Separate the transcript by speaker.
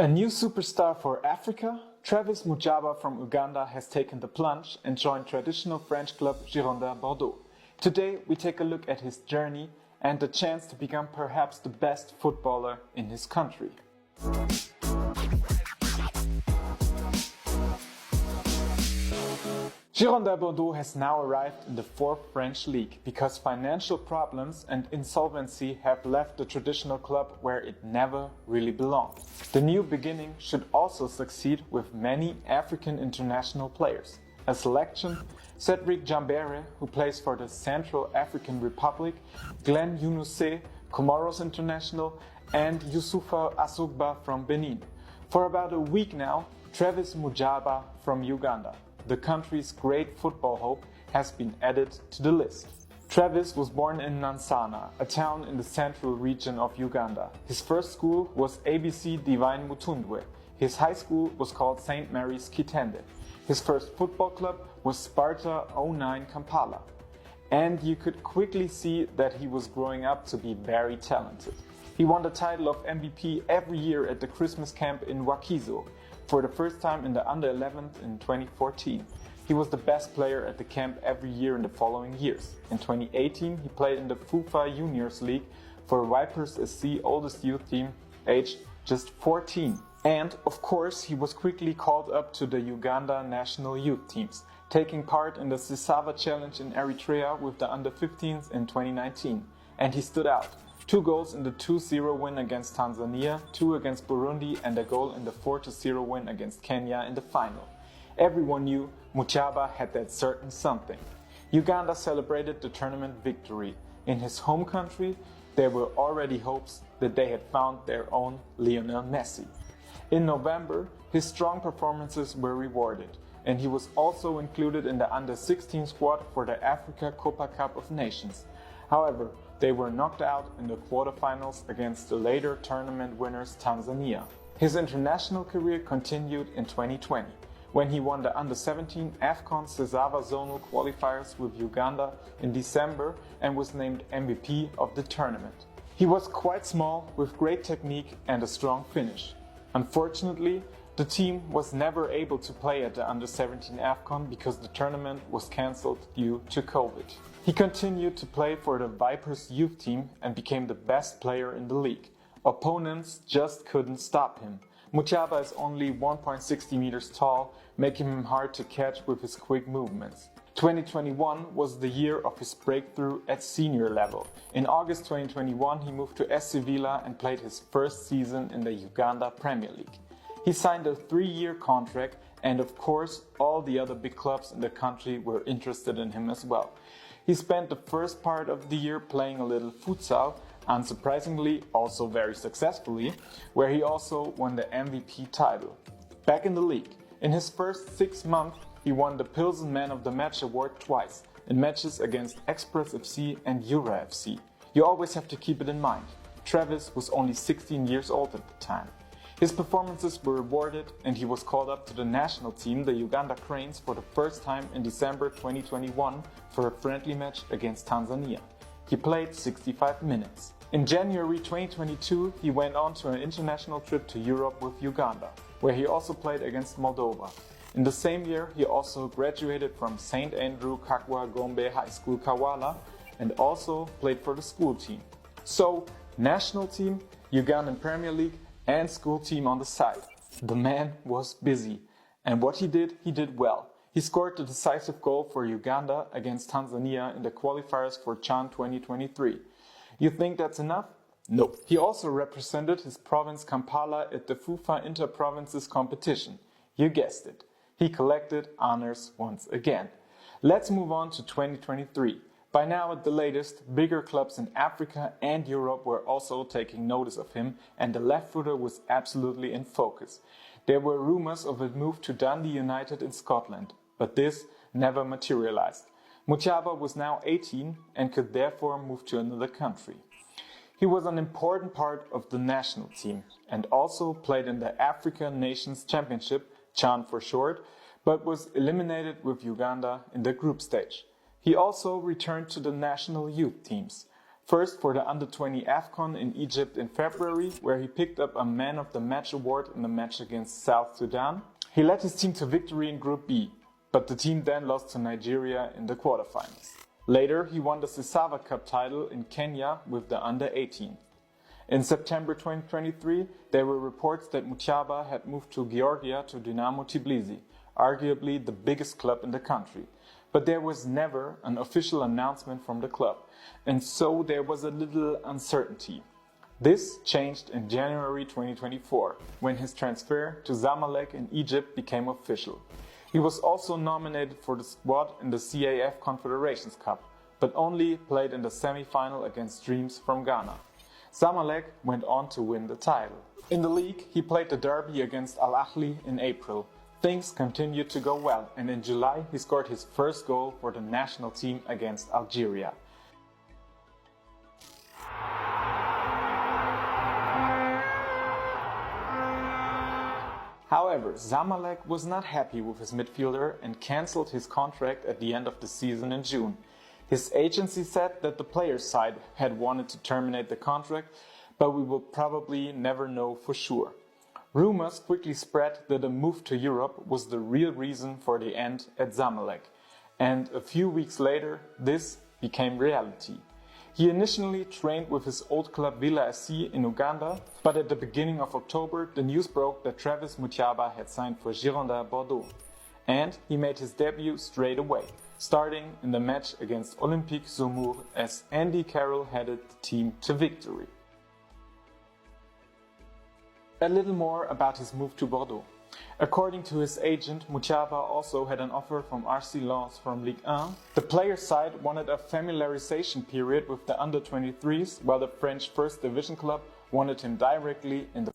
Speaker 1: A new superstar for Africa, Travis Mujaba from Uganda has taken the plunge and joined traditional French club Girondins Bordeaux. Today we take a look at his journey and the chance to become perhaps the best footballer in his country. Girondins Bordeaux has now arrived in the 4th French league because financial problems and insolvency have left the traditional club where it never really belonged. The new beginning should also succeed with many African international players. A selection: Cedric Jambere, who plays for the Central African Republic, Glenn Younousse, Comoros international, and Youssoufa Asogba from Benin. For about a week now, Travis Mujaba from Uganda, the country's great football hope, has been added to the list. Travis was born in Nansana, a town in the central region of Uganda. His first school was ABC Divine Mutundwe. His high school was called St. Mary's Kitende. His first football club was Sparta 09 Kampala. And you could quickly see that he was growing up to be very talented. He won the title of MVP every year at the Christmas camp in Wakizo, for the first time in the under-11 in 2014. He was the best player at the camp every year in the following years. In 2018, he played in the FUFA Juniors League for Vipers SC oldest youth team, aged just 14. And, of course, he was quickly called up to the Uganda national youth teams, taking part in the Sisava Challenge in Eritrea with the under-15s in 2019. And he stood out. 2 goals in the 2-0 win against Tanzania, 2 against Burundi, and a goal in the 4-0 win against Kenya in the final. Everyone knew Mujaba had that certain something. Uganda celebrated the tournament victory. In his home country, there were already hopes that they had found their own Lionel Messi. In November, his strong performances were rewarded, and he was also included in the under-16 squad for the Africa Copa Cup of Nations. However, they were knocked out in the quarterfinals against the later tournament winners Tanzania. His international career continued in 2020, when he won the under-17 AFCON Sisava Zonal qualifiers with Uganda in December and was named MVP of the tournament. He was quite small, with great technique and a strong finish. Unfortunately, the team was never able to play at the under-17 AFCON because the tournament was cancelled due to COVID. He continued to play for the Vipers youth team and became the best player in the league. Opponents just couldn't stop him. Mujaba is only 1.60 meters tall, making him hard to catch with his quick movements. 2021 was the year of his breakthrough at senior level. In August 2021, he moved to SC Villa and played his first season in the Uganda Premier League. He signed a 3-year contract, and of course, all the other big clubs in the country were interested in him as well. He spent the first part of the year playing a little futsal, unsurprisingly also very successfully, where he also won the MVP title. Back in the league, in his first 6 months, he won the Pilsen Man of the Match award twice, in matches against Express FC and Jura FC. You always have to keep it in mind, Travis was only 16 years old at the time. His performances were rewarded and he was called up to the national team, the Uganda Cranes, for the first time in December 2021 for a friendly match against Tanzania. He played 65 minutes. In January 2022, he went on to an international trip to Europe with Uganda, where he also played against Moldova. In the same year, he also graduated from St. Andrew Kakwa Gombe High School Kawala and also played for the school team. So, national team, Ugandan Premier League, and school team on the side. The man was busy, and what he did well. He scored the decisive goal for Uganda against Tanzania in the qualifiers for CHAN 2023. You think that's enough? Nope. He also represented his province Kampala at the FUFA Inter-Provinces competition. You guessed it. He collected honors once again. Let's move on to 2023. By now, at the latest, bigger clubs in Africa and Europe were also taking notice of him, and the left-footer was absolutely in focus. There were rumors of a move to Dundee United in Scotland, but this never materialized. Mujaba was now 18 and could therefore move to another country. He was an important part of the national team and also played in the African Nations Championship, CHAN for short, but was eliminated with Uganda in the group stage. He also returned to the national youth teams. First for the Under-20 AFCON in Egypt in February, where he picked up a Man of the Match award in the match against South Sudan. He led his team to victory in Group B, but the team then lost to Nigeria in the quarterfinals. Later, he won the Sisava Cup title in Kenya with the Under-18. In September 2023, there were reports that Mutiaba had moved to Georgia to Dynamo Tbilisi, arguably the biggest club in the country. But there was never an official announcement from the club, and so there was a little uncertainty. This changed in January 2024, when his transfer to Zamalek in Egypt became official. He was also nominated for the squad in the CAF Confederations Cup, but only played in the semi-final against Dreams from Ghana. Zamalek went on to win the title. In the league, he played the derby against Al Ahly in April. Things continued to go well, and in July he scored his first goal for the national team against Algeria. However, Zamalek was not happy with his midfielder and cancelled his contract at the end of the season in June. His agency said that the player's side had wanted to terminate the contract, but we will probably never know for sure. Rumors quickly spread that a move to Europe was the real reason for the end at Zamalek, and a few weeks later this became reality. He initially trained with his old club Villa SC in Uganda, but at the beginning of October the news broke that Travis Mutiaba had signed for Girondins Bordeaux. And he made his debut straight away, starting in the match against Olympique Saumur as Andy Carroll headed the team to victory. A little more about his move to Bordeaux. According to his agent, Mutiaba also had an offer from RC Lens from Ligue 1. The player's side wanted a familiarization period with the under-23s, while the French First Division club wanted him directly in the